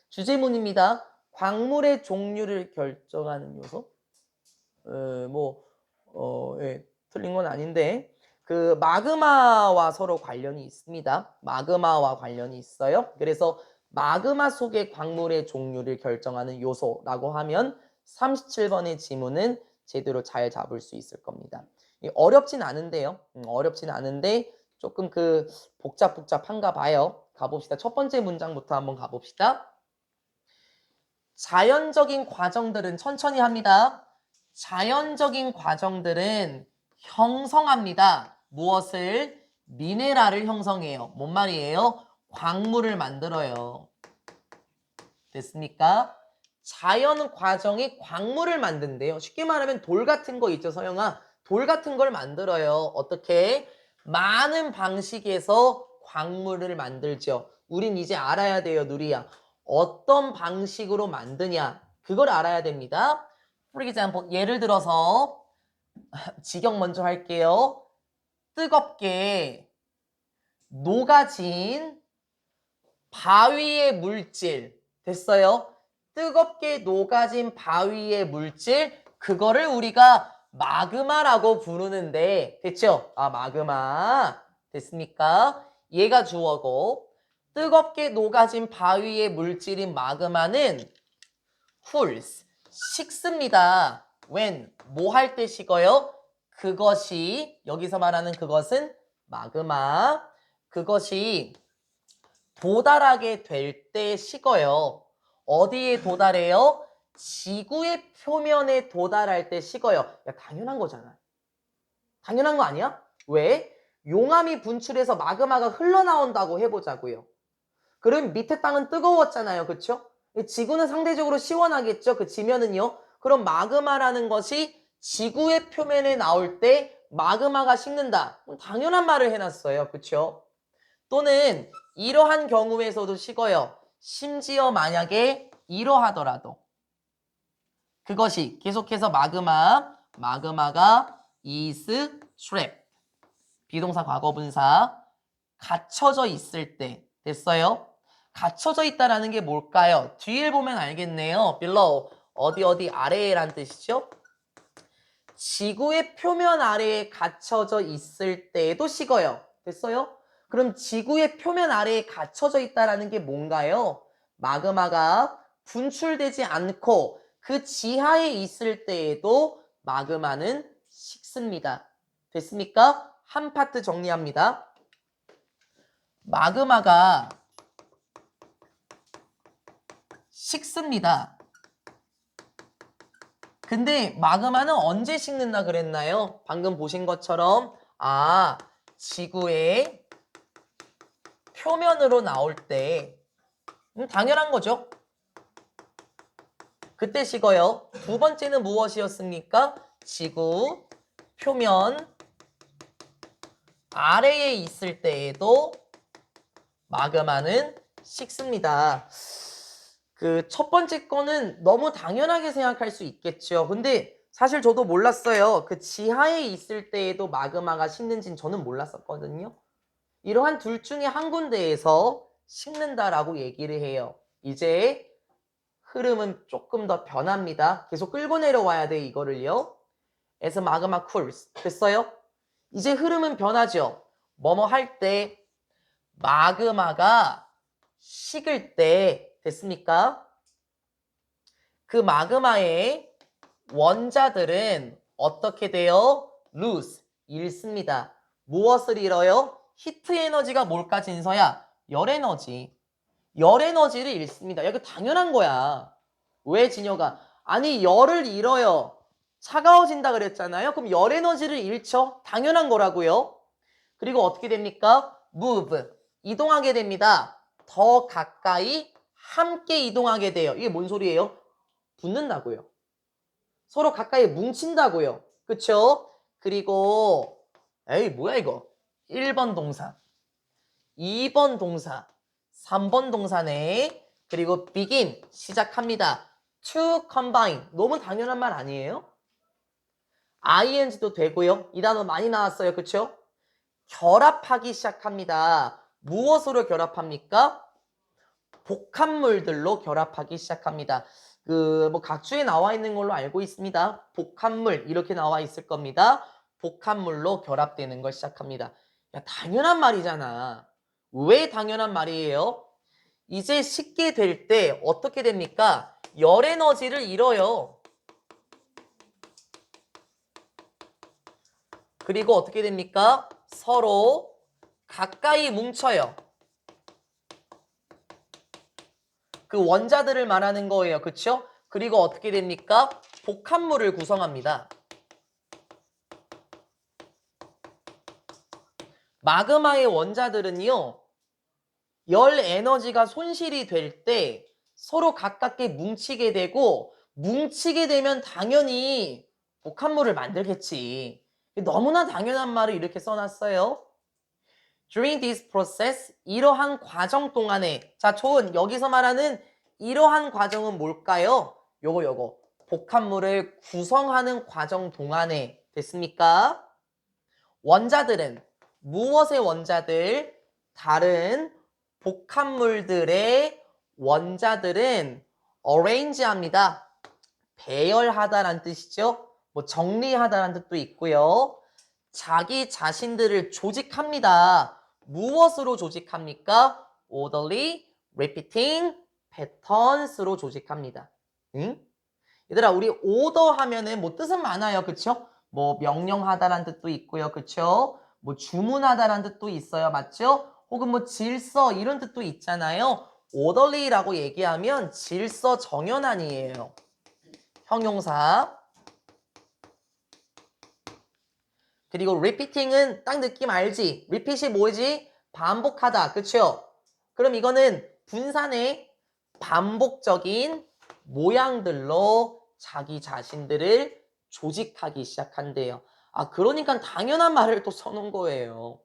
주제문입니다. 광물의 종류를 결정하는 요소? 예, 틀린 건 아닌데 그 마그마와 서로 관련이 있습니다. 마그마와 관련이 있어요. 그래서 마그마 속의 광물의 종류를 결정하는 요소라고 하면 37번의 지문은 제대로 잘 잡을 수 있을 겁니다. 어렵진 않은데요. 어렵진 않은데 조금 복잡한가 봐요. 가봅시다. 첫 번째 문장부터 한번 가봅시다. 자연적인 과정들은 천천히 합니다. 자연적인 과정들은 형성합니다. 무엇을? 미네랄을 형성해요. 뭔 말이에요? 광물을 만들어요. 됐습니까? 자연 과정이 광물을 만든대요. 쉽게 말하면 돌 같은 거 있죠, 서영아? 돌 같은 걸 만들어요. 어떻게? 많은 방식에서 광물을 만들죠. 우린 이제 알아야 돼요, 누리야. 어떤 방식으로 만드냐 그걸 알아야 됩니다. For example, 예를 들어서 직역 먼저 할게요. 뜨겁게 녹아진 바위의 물질 됐어요? 뜨겁게 녹아진 바위의 물질 그거를 우리가 마그마라고 부르는데 됐죠? 아 마그마 됐습니까? 얘가 주어고 뜨겁게 녹아진 바위의 물질인 마그마는 cools 식습니다. when 뭐 할 때 식어요? 그것이 여기서 말하는 그것은 마그마 그것이 도달하게 될 때 식어요. 어디에 도달해요? 지구의 표면에 도달할 때 식어요. 야, 당연한 거잖아. 당연한 거 아니야? 왜? 용암이 분출해서 마그마가 흘러나온다고 해보자고요. 그럼 밑에 땅은 뜨거웠잖아요. 그쵸? 지구는 상대적으로 시원하겠죠? 그 지면은요. 그럼 마그마라는 것이 지구의 표면에 나올 때 마그마가 식는다. 당연한 말을 해놨어요. 그쵸? 또는 이러한 경우에서도 식어요. 심지어 만약에 이러하더라도 그것이 계속해서 마그마가 is trapped 비동사 과거분사 갇혀져 있을 때 됐어요? 갇혀져 있다라는 게 뭘까요? 뒤를 보면 알겠네요. below 어디 아래에란 뜻이죠? 지구의 표면 아래에 갇혀져 있을 때에도 식어요. 됐어요? 그럼 지구의 표면 아래에 갇혀져 있다라는 게 뭔가요? 마그마가 분출되지 않고 그 지하에 있을 때에도 마그마는 식습니다. 됐습니까? 한 파트 정리합니다. 마그마가 식습니다. 근데 마그마는 언제 식는다 그랬나요? 방금 보신 것처럼 지구의 표면으로 나올 때 당연한 거죠. 그때 식어요. 두 번째는 무엇이었습니까? 지구 표면 아래에 있을 때에도 마그마는 식습니다. 그 첫 번째 거는 너무 당연하게 생각할 수 있겠죠. 근데 사실 저도 몰랐어요. 그 지하에 있을 때에도 마그마가 식는지는 저는 몰랐었거든요. 이러한 둘 중에 한 군데에서 식는다라고 얘기를 해요. 이제 흐름은 조금 더 변합니다. 계속 끌고 내려와야 돼 이거를요. as magma cools 됐어요? 이제 흐름은 변하죠. 뭐뭐 할 때 마그마가 식을 때 됐습니까? 그 마그마의 원자들은 어떻게 돼요? lose 잃습니다. 무엇을 잃어요? 히트 에너지가 뭘까 진서야? 열 에너지. 열 에너지를 잃습니다. 야, 이거 당연한 거야. 왜 진여가? 아니 열을 잃어요. 차가워진다 그랬잖아요. 그럼 열 에너지를 잃죠? 당연한 거라고요. 그리고 어떻게 됩니까? move 이동하게 됩니다. 더 가까이 함께 이동하게 돼요. 이게 뭔 소리예요? 붙는다고요. 서로 가까이 뭉친다고요. 그쵸? 그리고 에이 뭐야 이거 1번 동사 2번 동사 3번 동사네 그리고 begin 시작합니다. to combine 너무 당연한 말 아니에요? ing도 되고요. 이 단어 많이 나왔어요. 그쵸? 결합하기 시작합니다. 무엇으로 결합합니까? 복합물들로 결합하기 시작합니다. 뭐 각주에 나와 있는 걸로 알고 있습니다. 복합물 이렇게 나와 있을 겁니다. 복합물로 결합되는 걸 시작합니다. 야, 당연한 말이잖아. 왜 당연한 말이에요? 이제 식게 될 때 어떻게 됩니까? 열 에너지를 잃어요. 그리고 어떻게 됩니까? 서로 가까이 뭉쳐요. 그 원자들을 말하는 거예요. 그쵸? 그리고 어떻게 됩니까? 복합물을 구성합니다. 마그마의 원자들은요. 열 에너지가 손실이 될 때 서로 가깝게 뭉치게 되고 뭉치게 되면 당연히 복합물을 만들겠지. 너무나 당연한 말을 이렇게 써놨어요. During this process, 이러한 과정 동안에 자, 좋은 여기서 말하는 이러한 과정은 뭘까요? 요거. 복합물을 구성하는 과정 동안에 됐습니까? 원자들은 무엇의 원자들? 다른 복합물들의 원자들은 arrange합니다. 배열하다란 뜻이죠. 뭐 정리하다란 뜻도 있고요. 자기 자신들을 조직합니다. 무엇으로 조직합니까? orderly, repeating, patterns로 조직합니다. 응? 얘들아, 우리 order 하면은 뭐 뜻은 많아요. 그쵸? 뭐 명령하다란 뜻도 있고요. 그쵸? 뭐 주문하다란 뜻도 있어요. 맞죠? 혹은 뭐 질서 이런 뜻도 있잖아요. orderly라고 얘기하면 질서 정연한이에요. 형용사. 그리고 repeating은 딱 느낌 알지? repeat이 뭐지? 반복하다. 그쵸? 그럼 이거는 분산의 반복적인 모양들로 자기 자신들을 조직하기 시작한대요. 아, 그러니까 당연한 말을 또 써놓은 거예요.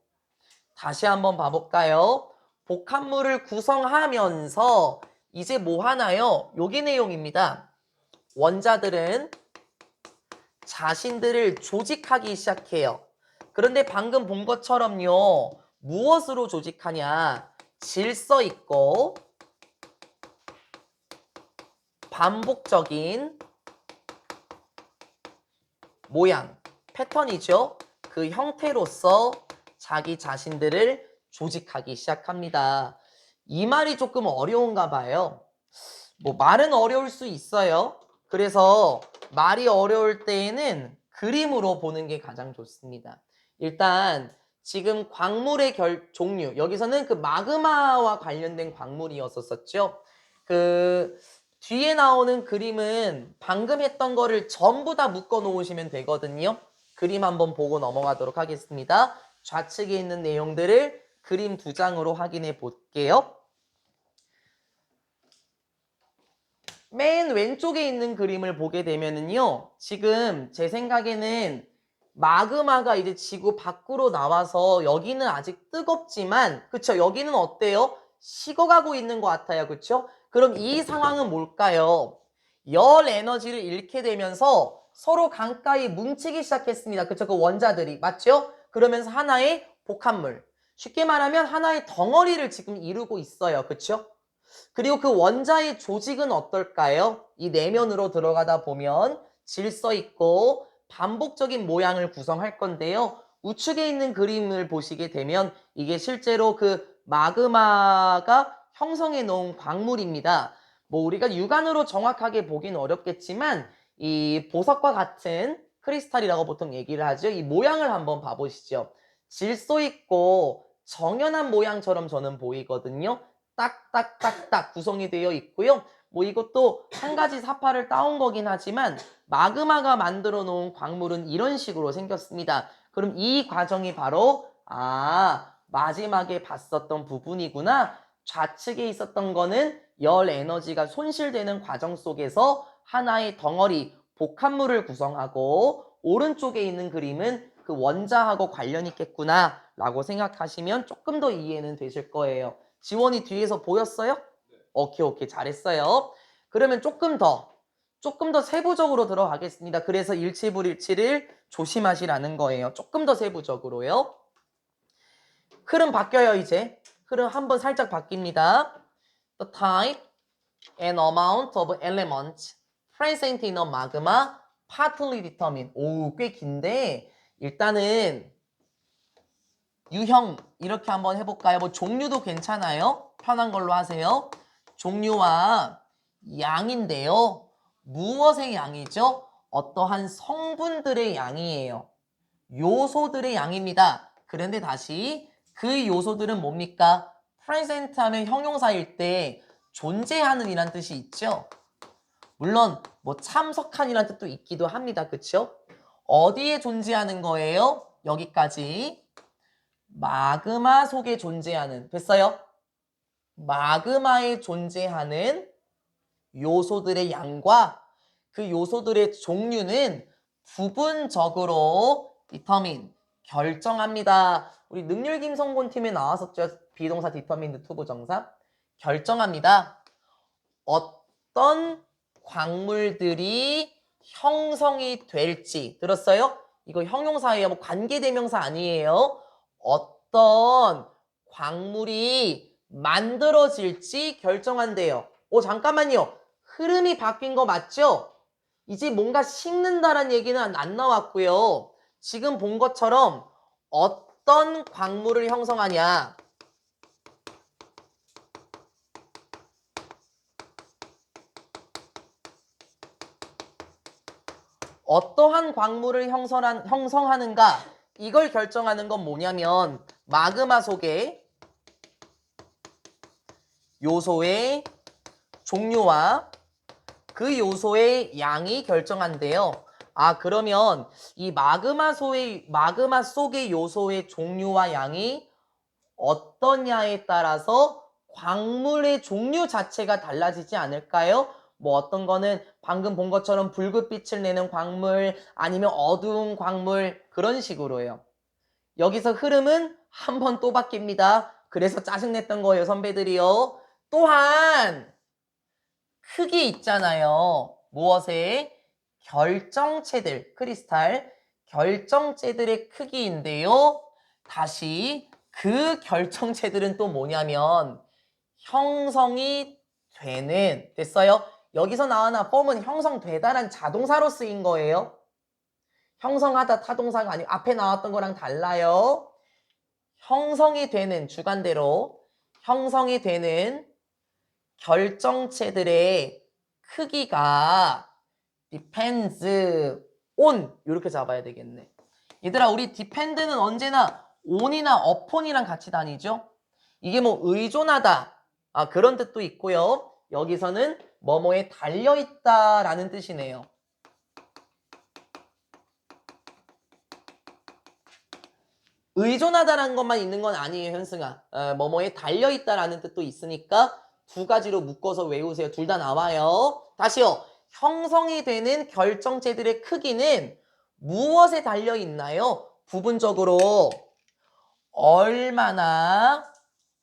다시 한번 봐볼까요? 복합물을 구성하면서 이제 뭐 하나요? 여기 내용입니다. 원자들은 자신들을 조직하기 시작해요. 그런데 방금 본 것처럼요. 무엇으로 조직하냐? 질서 있고 반복적인 모양, 패턴이죠. 그 형태로서 자기 자신들을 조직하기 시작합니다. 이 말이 조금 어려운가 봐요. 뭐 말은 어려울 수 있어요. 그래서 말이 어려울 때에는 그림으로 보는 게 가장 좋습니다. 일단 지금 광물의 종류, 여기서는 그 마그마와 관련된 광물이었었죠. 그 뒤에 나오는 그림은 방금 했던 거를 전부 다 묶어 놓으시면 되거든요. 그림 한번 보고 넘어가도록 하겠습니다. 좌측에 있는 내용들을 그림 2장으로 확인해 볼게요. 맨 왼쪽에 있는 그림을 보게 되면은요, 지금 제 생각에는 마그마가 이제 지구 밖으로 나와서 여기는 아직 뜨겁지만, 그쵸? 여기는 어때요? 식어가고 있는 것 같아요. 그쵸? 그럼 이 상황은 뭘까요? 열 에너지를 잃게 되면서 서로 가까이 뭉치기 시작했습니다. 그쵸? 그 원자들이. 맞죠? 그러면서 하나의 복합물. 쉽게 말하면 하나의 덩어리를 지금 이루고 있어요. 그쵸? 그리고 그 원자의 조직은 어떨까요? 이 내면으로 들어가다 보면 질서 있고 반복적인 모양을 구성할 건데요. 우측에 있는 그림을 보시게 되면 이게 실제로 그 마그마가 형성해 놓은 광물입니다. 뭐 우리가 육안으로 정확하게 보기는 어렵겠지만 이 보석과 같은 크리스탈이라고 보통 얘기를 하죠. 이 모양을 한번 봐보시죠. 질서 있고 정연한 모양처럼 저는 보이거든요. 딱딱딱딱 구성이 되어 있고요. 뭐 이것도 한 가지 사파를 따온 거긴 하지만 마그마가 만들어 놓은 광물은 이런 식으로 생겼습니다. 그럼 이 과정이 바로 마지막에 봤었던 부분이구나. 좌측에 있었던 거는 열 에너지가 손실되는 과정 속에서 하나의 덩어리 복합물을 구성하고 오른쪽에 있는 그림은 그 원자하고 관련 있겠구나 라고 생각하시면 조금 더 이해는 되실 거예요. 지원이 뒤에서 보였어요? 오케이 잘했어요. 그러면 조금 더 세부적으로 들어가겠습니다. 그래서 일치불일치를 조심하시라는 거예요. 조금 더 세부적으로요. 흐름 바뀌어요. 이제 흐름 한번 살짝 바뀝니다. The type and amount of elements present in a magma partly determine. 오, 꽤 긴데 일단은 유형 이렇게 한번 해볼까요? 뭐 종류도 괜찮아요. 편한 걸로 하세요. 종류와 양인데요. 무엇의 양이죠? 어떠한 성분들의 양이에요. 요소들의 양입니다. 그런데 다시 그 요소들은 뭡니까? present 하면 형용사일 때 존재하는 이란 뜻이 있죠. 물론 뭐 참석한이란 뜻도 있기도 합니다. 그쵸? 어디에 존재하는 거예요? 여기까지. 마그마 속에 존재하는, 됐어요? 마그마에 존재하는 요소들의 양과 그 요소들의 종류는 부분적으로 determine, 결정합니다. 우리 능률김성곤 팀에 나왔었죠. 비동사 determine 투부정사. 결정합니다. 어떤 광물들이 형성이 될지 들었어요? 이거 형용사예요. 뭐 관계대명사 아니에요. 어떤 광물이 만들어질지 결정한대요. 잠깐만요. 흐름이 바뀐 거 맞죠? 이제 뭔가 식는다라는 얘기는 안 나왔고요. 지금 본 것처럼 어떤 광물을 형성하냐. 어떠한 광물을 형성하는가 이걸 결정하는 건 뭐냐면 마그마 속의 요소의 종류와 그 요소의 양이 결정한대요. 그러면 이 마그마 속의 요소의 종류와 양이 어떠냐에 따라서 광물의 종류 자체가 달라지지 않을까요? 뭐 어떤 거는 방금 본 것처럼 붉은빛을 내는 광물 아니면 어두운 광물 그런 식으로요. 여기서 흐름은 한 번 또 바뀝니다. 그래서 짜증냈던 거예요, 선배들이요. 또한 크기 있잖아요. 무엇의? 결정체들, 크리스탈 결정체들의 크기인데요. 다시 그 결정체들은 또 뭐냐면 형성이 되는, 됐어요? 여기서 나오는 폼은 형성되다란 자동사로 쓰인 거예요. 형성하다 타동사가 아니고 앞에 나왔던 거랑 달라요. 형성이 되는, 주관대로 형성이 되는 결정체들의 크기가 depends on 이렇게 잡아야 되겠네. 얘들아, 우리 depend는 언제나 on이나 upon이랑 같이 다니죠? 이게 뭐 의존하다 그런 뜻도 있고요. 여기서는 뭐뭐에 달려있다라는 뜻이네요. 의존하다라는 것만 있는 건 아니에요, 현승아. 뭐뭐에 달려있다라는 뜻도 있으니까 두 가지로 묶어서 외우세요. 둘 다 나와요. 다시요. 형성이 되는 결정체들의 크기는 무엇에 달려있나요? 부분적으로 얼마나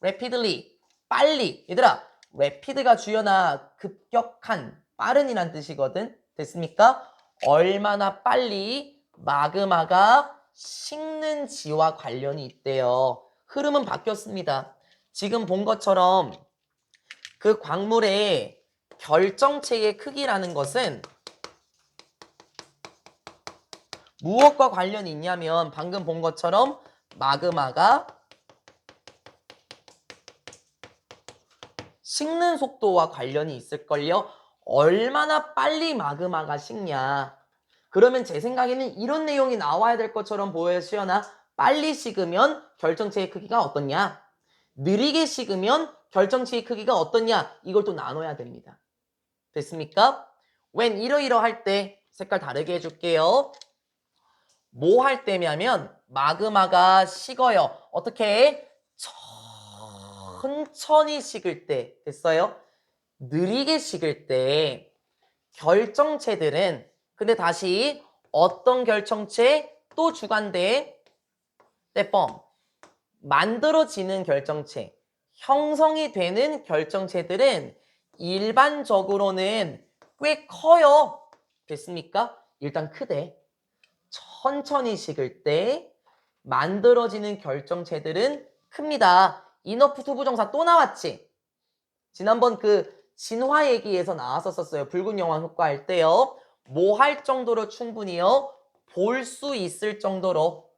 rapidly, 빨리. 얘들아, rapid가 주어나 급격한, 빠른이란 뜻이거든. 됐습니까? 얼마나 빨리 마그마가 식는지와 관련이 있대요. 흐름은 바뀌었습니다. 지금 본 것처럼 그 광물의 결정체의 크기라는 것은 무엇과 관련이 있냐면 방금 본 것처럼 마그마가 식는 속도와 관련이 있을걸요. 얼마나 빨리 마그마가 식냐. 그러면 제 생각에는 이런 내용이 나와야 될 것처럼 보여요, 시연아. 빨리 식으면 결정체의 크기가 어떻냐? 느리게 식으면 결정체의 크기가 어떻냐? 이걸 또 나눠야 됩니다. 됐습니까? when 이러이러할 때 색깔 다르게 해줄게요. 뭐 할 때냐면 마그마가 식어요. 어떻게? 천천히 식을 때. 됐어요? 느리게 식을 때 결정체들은 근데 다시 어떤 결정체? 또 주관대 때펌 만들어지는 결정체 형성이 되는 결정체들은 일반적으로는 꽤 커요. 됐습니까? 일단 크대. 천천히 식을 때 만들어지는 결정체들은 큽니다. 이너프 투부정사 또 나왔지? 지난번 그 진화 얘기에서 나왔었어요. 붉은 영화 효과 할 때요. 뭐 할 정도로 충분히요? 볼 수 있을 정도로.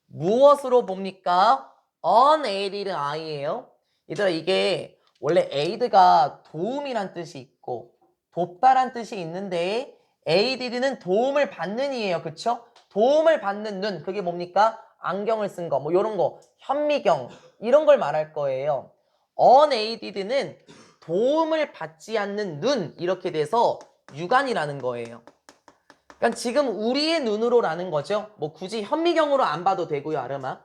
무엇으로 봅니까? unaided eye예요. 얘들아, 이게 원래 aid가 도움이란 뜻이 있고 돕다란 뜻이 있는데 aided는 도움을 받는 이에요. 그쵸? 도움을 받는 눈. 그게 뭡니까? 안경을 쓴 거. 뭐 요런 거. 현미경. 이런 걸 말할 거예요. unaided는 도움을 받지 않는 눈. 이렇게 돼서 육안이라는 거예요. 그러니까 지금 우리의 눈으로라는 거죠. 뭐 굳이 현미경으로 안 봐도 되고요, 아름아.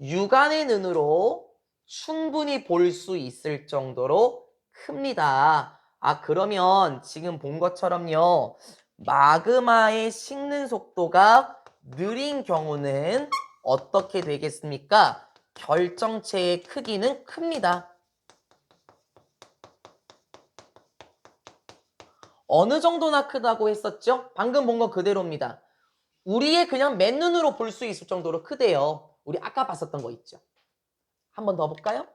육안의 눈으로 충분히 볼 수 있을 정도로 큽니다. 그러면 지금 본 것처럼요. 마그마의 식는 속도가 느린 경우는 어떻게 되겠습니까? 결정체의 크기는 큽니다. 어느 정도나 크다고 했었죠? 방금 본 거 그대로입니다. 우리의 그냥 맨눈으로 볼 수 있을 정도로 크대요. 우리 아까 봤었던 거 있죠? 한 번 더 볼까요?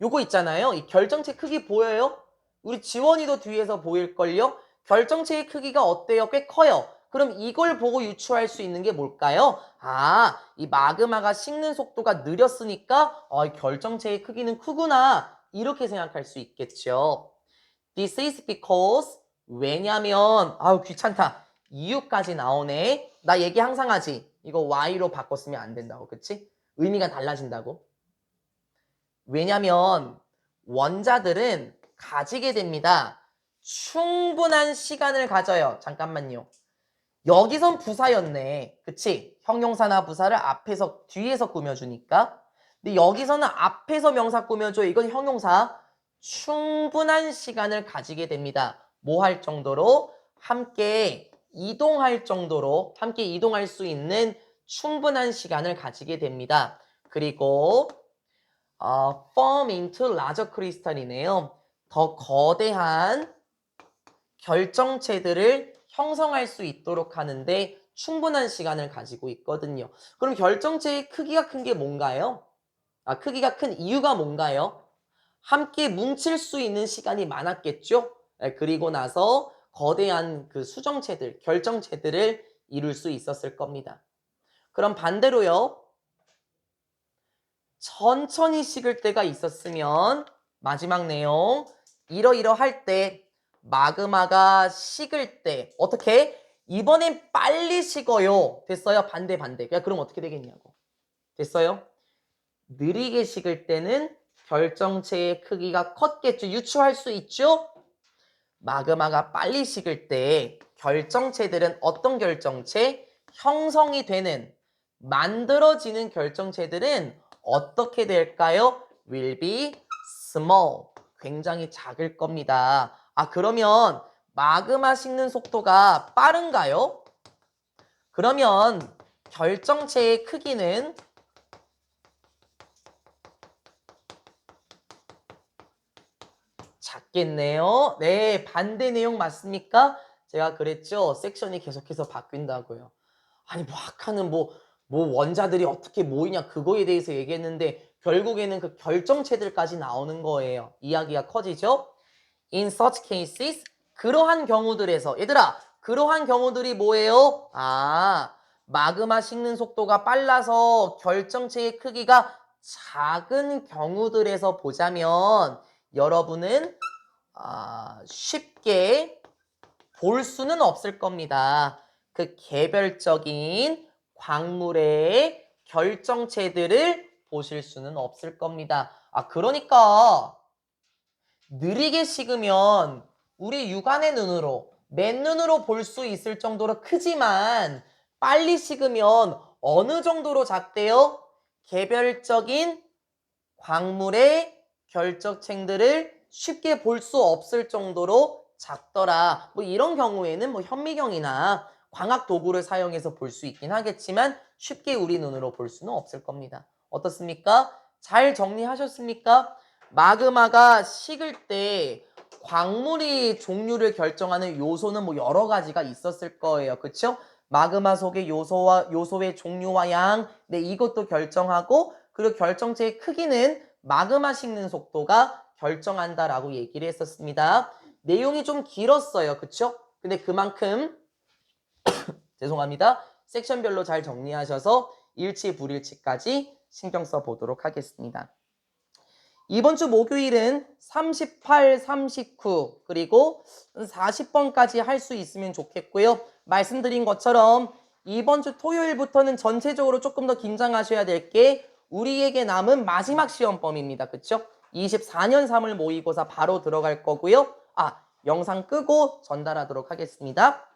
요거 있잖아요. 이 결정체 크기 보여요? 우리 지원이도 뒤에서 보일걸요? 결정체의 크기가 어때요? 꽤 커요. 그럼 이걸 보고 유추할 수 있는 게 뭘까요? 아, 이 마그마가 식는 속도가 느렸으니까 결정체의 크기는 크구나. 이렇게 생각할 수 있겠죠. This is because 왜냐면 아우 귀찮다. 이유까지 나오네. 나 얘기 항상 하지. 이거 y로 바꿨으면 안 된다고. 그치? 의미가 달라진다고. 왜냐면 원자들은 가지게 됩니다. 충분한 시간을 가져요. 잠깐만요. 여기선 부사였네. 그치? 형용사나 부사를 앞에서 뒤에서 꾸며주니까. 근데 여기서는 앞에서 명사 꾸며줘. 이건 형용사. 충분한 시간을 가지게 됩니다. 뭐 할 정도로? 함께 이동할 정도로 함께 이동할 수 있는 충분한 시간을 가지게 됩니다. 그리고 form into larger crystal이네요. 더 거대한 결정체들을 형성할 수 있도록 하는데 충분한 시간을 가지고 있거든요. 그럼 결정체의 크기가 큰 게 뭔가요? 크기가 큰 이유가 뭔가요? 함께 뭉칠 수 있는 시간이 많았겠죠? 그리고 나서 거대한 그 수정체들, 결정체들을 이룰 수 있었을 겁니다. 그럼 반대로요. 천천히 식을 때가 있었으면 마지막 내용 이러이러할 때 마그마가 식을 때 어떻게? 이번엔 빨리 식어요. 됐어요? 반대. 그럼 어떻게 되겠냐고. 됐어요? 느리게 식을 때는 결정체의 크기가 컸겠죠. 유추할 수 있죠? 마그마가 빨리 식을 때 결정체들은 어떤 결정체? 형성이 되는, 만들어지는 결정체들은 어떻게 될까요? will be small. 굉장히 작을 겁니다. 그러면 마그마 식는 속도가 빠른가요? 그러면 결정체의 크기는 작겠네요. 네, 반대 내용 맞습니까? 제가 그랬죠. 섹션이 계속해서 바뀐다고요. 아니 뭐 아까는 뭐 원자들이 어떻게 모이냐 그거에 대해서 얘기했는데 결국에는 그 결정체들까지 나오는 거예요. 이야기가 커지죠. In such cases 그러한 경우들에서 얘들아 그러한 경우들이 뭐예요? 마그마 식는 속도가 빨라서 결정체의 크기가 작은 경우들에서 보자면 여러분은 쉽게 볼 수는 없을 겁니다. 그 개별적인 광물의 결정체들을 보실 수는 없을 겁니다. 그러니까 느리게 식으면 우리 육안의 눈으로 맨눈으로 볼 수 있을 정도로 크지만 빨리 식으면 어느 정도로 작대요? 개별적인 광물의 결정체들을 쉽게 볼 수 없을 정도로 작더라. 뭐 이런 경우에는 뭐 현미경이나 광학 도구를 사용해서 볼 수 있긴 하겠지만 쉽게 우리 눈으로 볼 수는 없을 겁니다. 어떻습니까? 잘 정리하셨습니까? 마그마가 식을 때 광물이 종류를 결정하는 요소는 뭐 여러 가지가 있었을 거예요. 그쵸? 마그마 속의 요소의 종류와 양, 네, 이것도 결정하고 그리고 결정체의 크기는 마그마 식는 속도가 결정한다라고 얘기를 했었습니다. 내용이 좀 길었어요. 그쵸? 근데 그만큼 죄송합니다. 섹션별로 잘 정리하셔서 일치 불일치까지 신경 써 보도록 하겠습니다. 이번 주 목요일은 38, 39 그리고 40번까지 할 수 있으면 좋겠고요. 말씀드린 것처럼 이번 주 토요일부터는 전체적으로 조금 더 긴장하셔야 될 게 우리에게 남은 마지막 시험범입니다. 그쵸? 24년 3월 모의고사 바로 들어갈 거고요. 영상 끄고 전달하도록 하겠습니다.